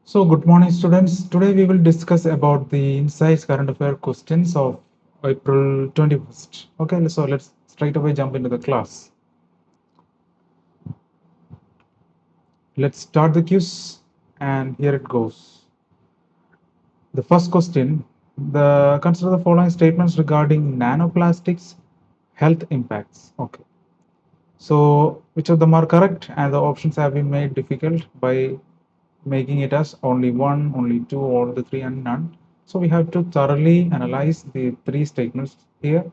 So, good morning, students. Today we will discuss about the insights current affair questions of April 21st. Okay, so let's straight away jump into the class. Let's start the quiz, and here it goes. The first question: consider the following statements regarding nanoplastics health impacts. Okay, so which of them are correct? And the options have been made difficult by making it as only one, only two, or the three, and none. So we have to thoroughly analyze the three statements here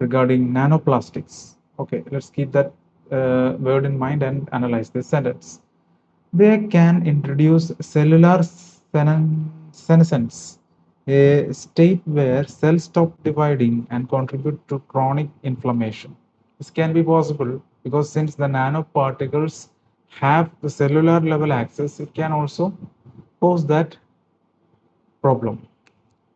regarding nanoplastics. Okay, let's keep that word in mind and analyze this sentence. They can introduce cellular senescence, a state where cells stop dividing and contribute to chronic inflammation. This can be possible because since the nanoparticles have the cellular level access, it can also pose that problem.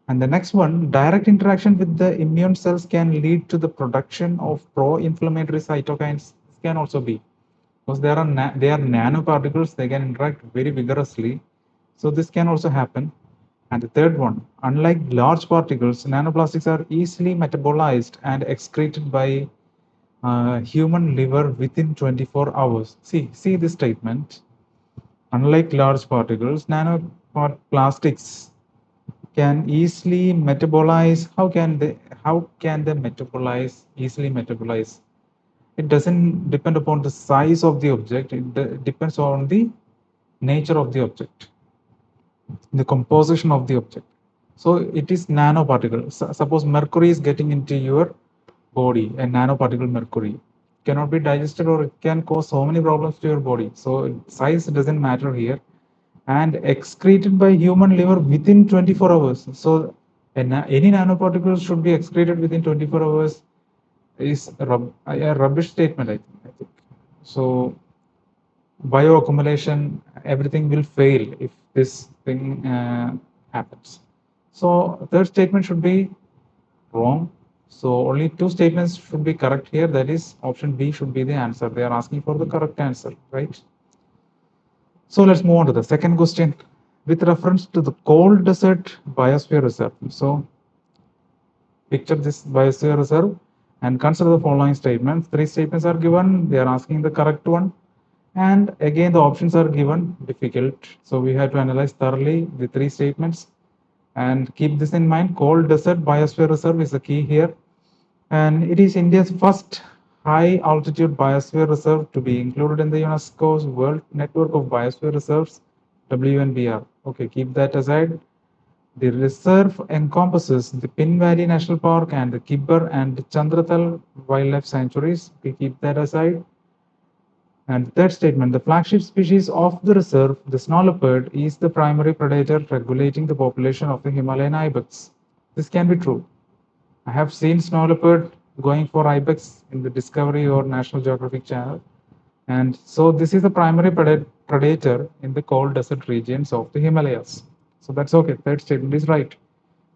And the next one, direct interaction with the immune cells can lead to the production of pro-inflammatory cytokines. This can also be because they are nanoparticles. They can interact very vigorously. So this can also happen. And the third one, unlike large particles, nanoplastics are easily metabolized and excreted by human liver within 24 hours. See this statement. Unlike large particles, nanoplastics can easily metabolize. How can they metabolize, easily metabolize? It doesn't depend upon the size of the object. It depends on the nature of the object, the composition of the object. So it is nanoparticle. Suppose mercury is getting into your body, a nanoparticle mercury cannot be digested or it can cause so many problems to your body. So size doesn't matter here, and excreted by human liver within 24 hours. So any nanoparticles should be excreted within 24 hours is a rubbish statement, I think. So bioaccumulation, everything will fail if this thing happens. So third statement should be wrong. So only two statements should be correct here. That is, option B should be the answer. They are asking for the correct answer, right? So let's move on to the second question with reference to the cold desert biosphere reserve. So picture this biosphere reserve and consider the following statements. Three statements are given. They are asking the correct one. And again, the options are given difficult. So we have to analyze thoroughly the three statements and keep this in mind. Cold desert biosphere reserve is the key here. And it is India's first high altitude biosphere reserve to be included in the UNESCO's World Network of Biosphere Reserves, WNBR. Okay, keep that aside. The reserve encompasses the Pin Valley National Park and the Kibber and Chandratal Wildlife Sanctuaries. Okay, keep that aside. And the third statement, the flagship species of the reserve, the snow leopard, is the primary predator regulating the population of the Himalayan ibex. This can be true. I have seen snow leopard going for ibex in the Discovery or National Geographic channel. And so this is the primary predator in the cold desert regions of the Himalayas. So that's okay. Third statement is right.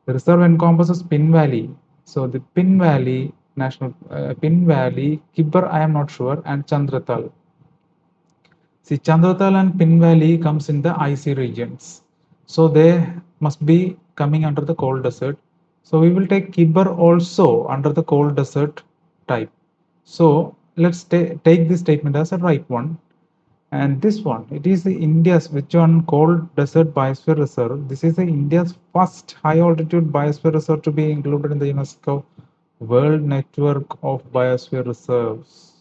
The reserve encompasses Pin Valley. So the Pin Valley, Kibber, I am not sure, and Chandratal. See, Chandratal and Pin Valley comes in the icy regions. So they must be coming under the cold desert. So we will take Kibber also under the cold desert type. So let's take this statement as a right one. And this one, it is the India's which one cold desert biosphere reserve. This is the India's first high altitude biosphere reserve to be included in the UNESCO World Network of Biosphere Reserves.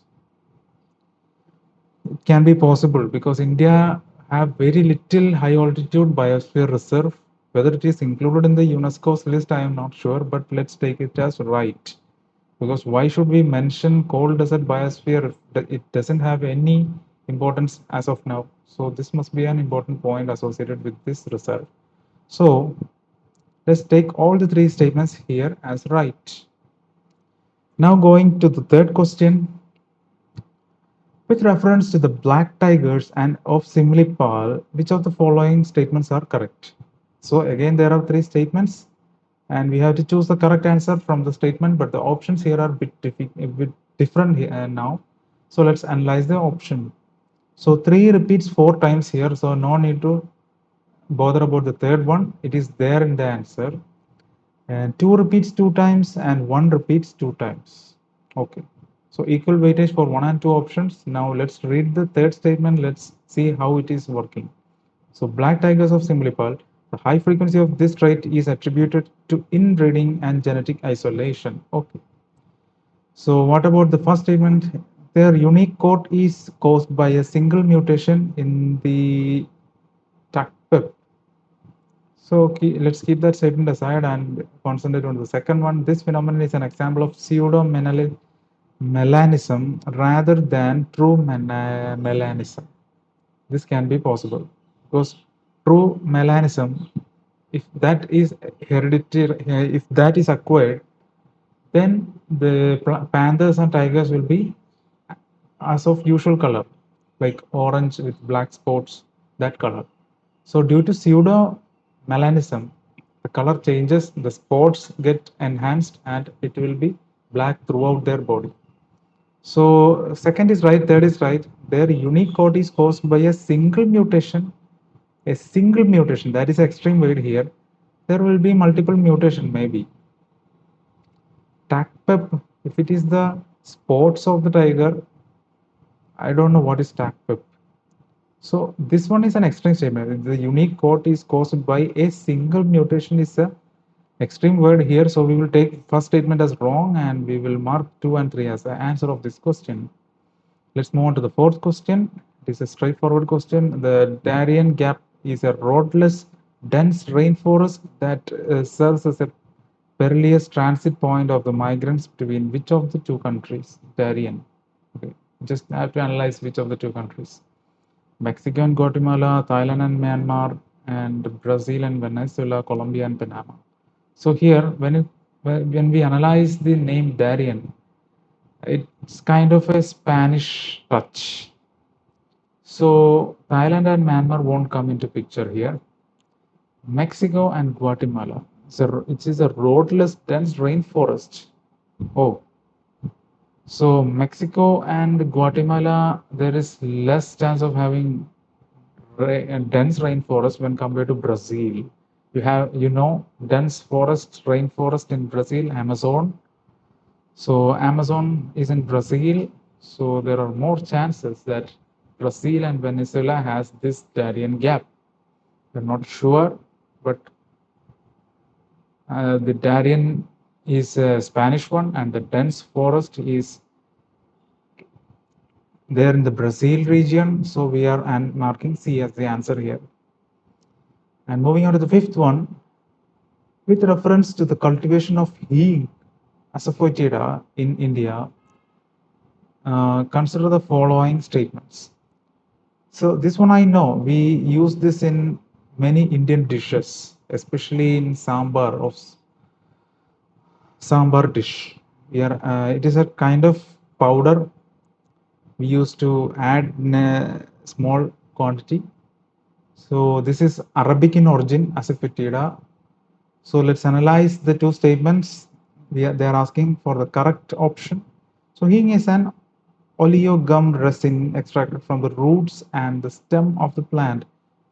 It can be possible because India have very little high altitude biosphere reserve. Whether it is included in the UNESCO's list, I am not sure, but let's take it as right. Because why should we mention cold desert biosphere if it doesn't have any importance as of now? So this must be an important point associated with this reserve. So let's take all the three statements here as right. Now going to the third question. With reference to the black tigers and of Simlipal, which of the following statements are correct? So again, there are three statements and we have to choose the correct answer from the statement, but the options here are a bit different here, now. So let's analyze the option. So 3 repeats 4 times here, so no need to bother about the third one. It is there in the answer. And 2 repeats 2 times and 1 repeats 2 times. Okay. So equal weightage for 1 and 2 options. Now let's read the third statement. Let's see how it is working. So black tigers of Simlipal, the high frequency of this trait is attributed to inbreeding and genetic isolation. Okay. So what about the first statement? Their unique coat is caused by a single mutation in the TACPEP. So let's keep that statement aside and concentrate on the second one. This phenomenon is an example of pseudo-melanism rather than true melanism. This can be possible because true melanism, if that is hereditary, if that is acquired, then the panthers and tigers will be as of usual color, like orange with black spots, that color. So due to pseudo melanism, the color changes, the spots get enhanced, and it will be black throughout their body. So second is right, third is right. Their unique code is caused by a single mutation. A single mutation, that is extreme word here. There will be multiple mutation maybe. TACPEP, if it is the spots of the tiger, I don't know what is TACPEP. So this one is an extreme statement. The unique code is caused by a single mutation is a extreme word here. So we will take first statement as wrong and we will mark 2 and 3 as the answer of this question. Let's move on to the fourth question. It is a straightforward question. The Darien Gap is a roadless, dense rainforest that serves as a perilous transit point of the migrants between which of the two countries? Darien. Okay. Just have to analyze which of the two countries. Mexico and Guatemala, Thailand and Myanmar, and Brazil and Venezuela, Colombia and Panama. So here, when we analyze the name Darien, it's kind of a Spanish touch. So Thailand and Myanmar won't come into picture here. Mexico and Guatemala. So it is a roadless, dense rainforest. Oh, so Mexico and Guatemala, there is less chance of having dense rainforest when compared to Brazil. You have, dense rainforest in Brazil, Amazon. So Amazon is in Brazil. So there are more chances that Brazil and Venezuela has this Darien gap. We're not sure, but the Darien is a Spanish one, and the dense forest is there in the Brazil region. So we are marking C as the answer here. And moving on to the fifth one, with reference to the cultivation of hing asafoetida in India, consider the following statements. So this one I know, we use this in many Indian dishes, especially in sambar dish. It is a kind of powder we used to add in a small quantity. So this is Arabic in origin, asafoetida. So let's analyze the two statements. They are asking for the correct option. So hing is an oleogum resin extracted from the roots and the stem of the plant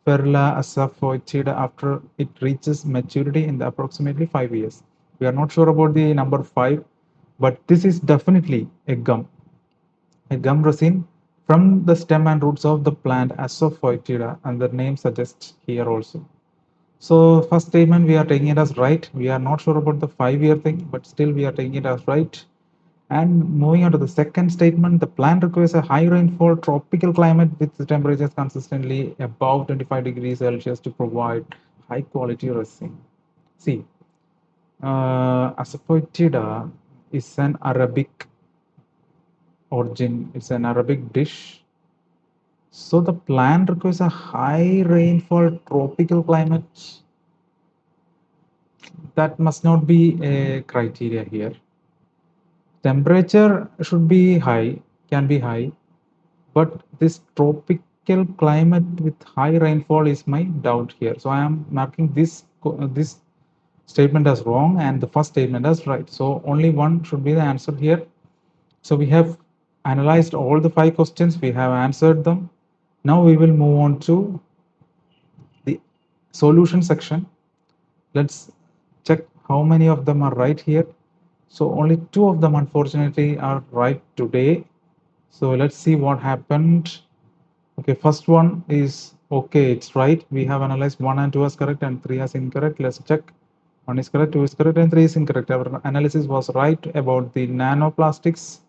Perla asafoetida after it reaches maturity in the approximately 5 years. We are not sure about the number 5, but this is definitely a gum resin from the stem and roots of the plant asafoetida, and the name suggests here also. So first statement we are taking it as right. We are not sure about the 5-year thing, but still we are taking it as right. And moving on to the second statement, the plant requires a high rainfall tropical climate with temperatures consistently above 25 degrees Celsius to provide high quality resin. See, asafoetida is an Arabic origin, it's an Arabic dish. So the plant requires a high rainfall tropical climate. That must not be a criteria here. Temperature should be high, can be high, but this tropical climate with high rainfall is my doubt here. So I am marking this statement as wrong and the first statement as right. So only one should be the answer here. So we have analyzed all the 5 questions, we have answered them. Now we will move on to the Solution section. Let's check how many of them are right here. So only two of them unfortunately are right today. So let's see what happened. Okay, first one is okay, it's right. We have analyzed 1 and 2 as correct and 3 as incorrect. Let's check. 1 is correct, 2 is correct, and 3 is incorrect. Our analysis was right about the nanoplastics.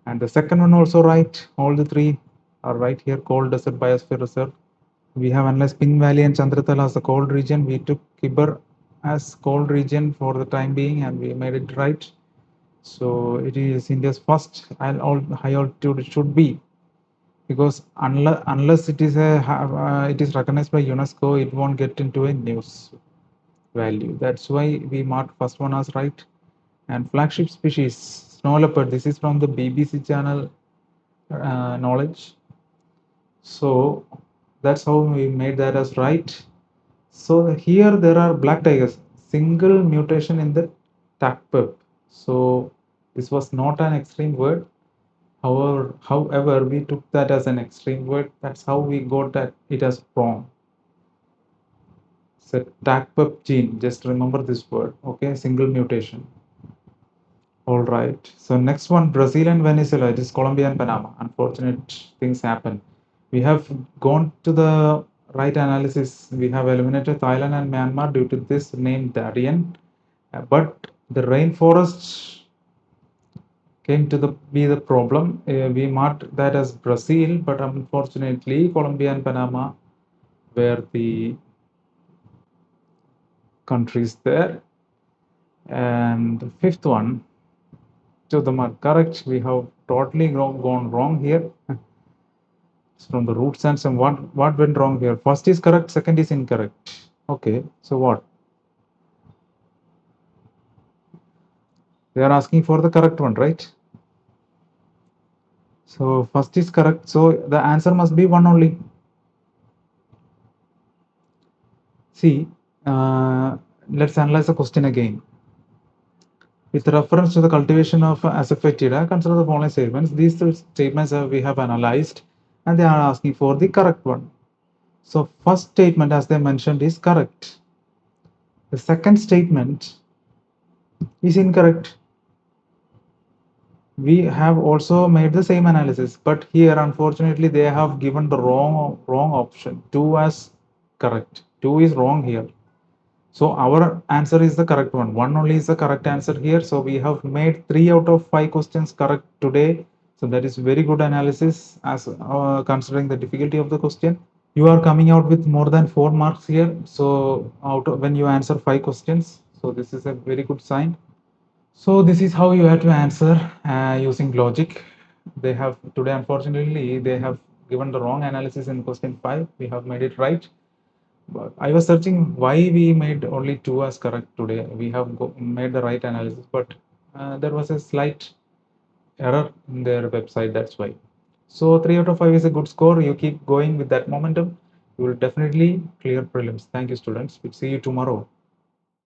And the second one also right. All the three are right here. Cold Desert Biosphere Reserve. We have analyzed Ping Valley and Chandratal as the cold region. We took Khyber as cold region for the time being and we made it right. So it is India's first high altitude. It should be, because unless it is it is recognized by UNESCO, it won't get into a news value. That's why we marked first one as right. And flagship species snow leopard. This is from the BBC channel knowledge. So that's how we made that as right. So here there are black tigers, single mutation in the TACPEP. So this was not an extreme word. However, we took that as an extreme word. That's how we got that it as wrong. So TACPEP gene, just remember this word, okay? Single mutation. All right. So next one, Brazil and Venezuela. It is Colombia and Panama. Unfortunate things happen. We have gone to the right analysis. We have eliminated Thailand and Myanmar due to this name Darien. But the rainforest came to be the problem. We marked that as Brazil, but unfortunately, Colombia and Panama were the countries there. And the fifth one, two of them are correct. We have totally gone wrong here. From the root sense, and what went wrong here? First is correct, second is incorrect. Okay, so what? They are asking for the correct one, right? So first is correct, so the answer must be one only. See, let's analyze the question again. With reference to the cultivation of asafoetida, consider the following statements. These two statements we have analyzed, and they are asking for the correct one. So first statement, as they mentioned, is correct. The second statement is incorrect. We have also made the same analysis, but here unfortunately they have given the wrong option. 2 as correct. 2 is wrong here. So our answer is the correct one. 1 only is the correct answer here. So we have made 3 out of 5 questions correct today. So that is very good analysis as considering the difficulty of the question. You are coming out with more than 4 marks here. So when you answer 5 questions, so this is a very good sign. So this is how you have to answer using logic. They have today, unfortunately, they have given the wrong analysis in question 5. We have made it right. But I was searching why we made only 2 as correct today. We have made the right analysis, but there was a slight error in their website. That's why. So 3 out of 5 is a good score. You keep going with that momentum. You will definitely clear prelims. Thank you, students. We'll see you tomorrow.